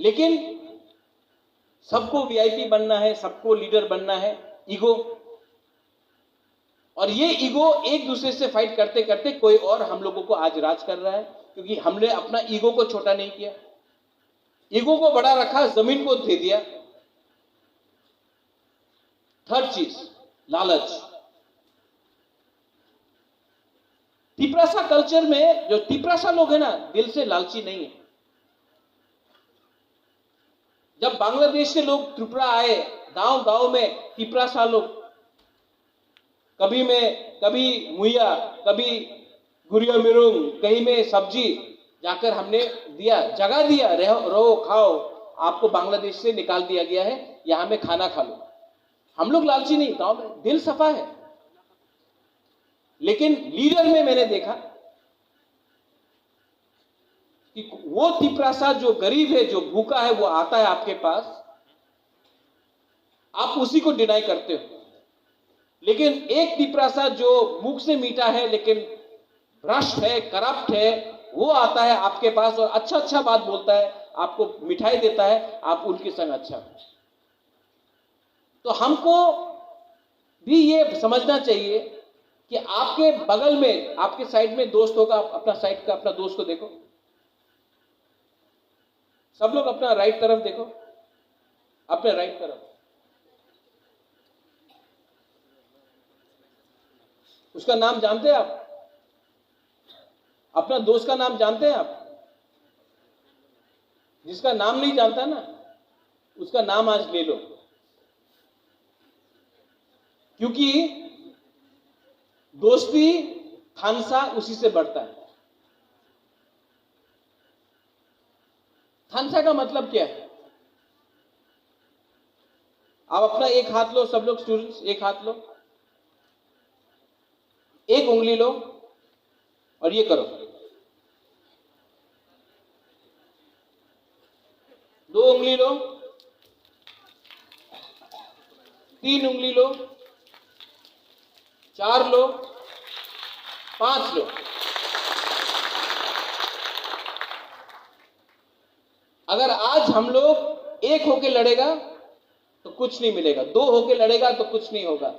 लेकिन सबको वीआईपी बनना है, सबको लीडर बनना है, ईगो। और ये ईगो एक दूसरे से फाइट करते करते कोई और हम लोगों को आज राज कर रहा है, क्योंकि हमने अपना ईगो को छोटा नहीं किया, ईगो को बड़ा रखा, जमीन को दे दिया। थर्ड चीज, लालच। तिपरासा कल्चर में जो तिपरासा लोग हैं ना, दिल से लालची नहीं है। जब बांग्लादेश से लोग त्रिपुरा आए, गांव गांव में तिपरासा लोग, कभी मुइया, कभी गुरिया मिरुंग, कहीं में सब्जी जाकर हमने दिया, जगह दिया, रहो खाओ, आपको बांग्लादेश से निकाल दिया गया है, यहां में खाना खा लो। हम लोग लालची नहीं, गांव में दिल सफा है। लेकिन लीडर में मैंने देखा कि वो तिपरासा जो गरीब है, जो भूखा है, वो आता है आपके पास, आप उसी को डिनाई करते हो। लेकिन एक तिपरासा जो मुख से मीठा है लेकिन भ्रष्ट है, करप्ट है, वो आता है आपके पास और अच्छा अच्छा बात बोलता है, आपको मिठाई देता है, आप उनके संग अच्छा। तो हमको भी ये समझना चाहिए कि आपके बगल में, आपके साइड में दोस्त होगा, अपना साइड का अपना दोस्त को देखो। सब लोग अपना राइट तरफ देखो, अपने राइट तरफ। उसका नाम जानते हैं आप? अपना दोस्त का नाम जानते हैं आप? जिसका नाम नहीं जानता ना, उसका नाम आज ले लो, क्योंकि दोस्ती खानसा उसी से बढ़ता है। खानसा का मतलब क्या है? आप अपना एक हाथ लो, सब लोग स्टूडेंट्स एक हाथ लो, एक उंगली लो और ये करो, दो उंगली लो, तीन उंगली लो, चार लो, पांच लो। अगर आज हम लोग एक होके लड़ेगा तो कुछ नहीं मिलेगा, दो होके लड़ेगा तो कुछ नहीं होगा।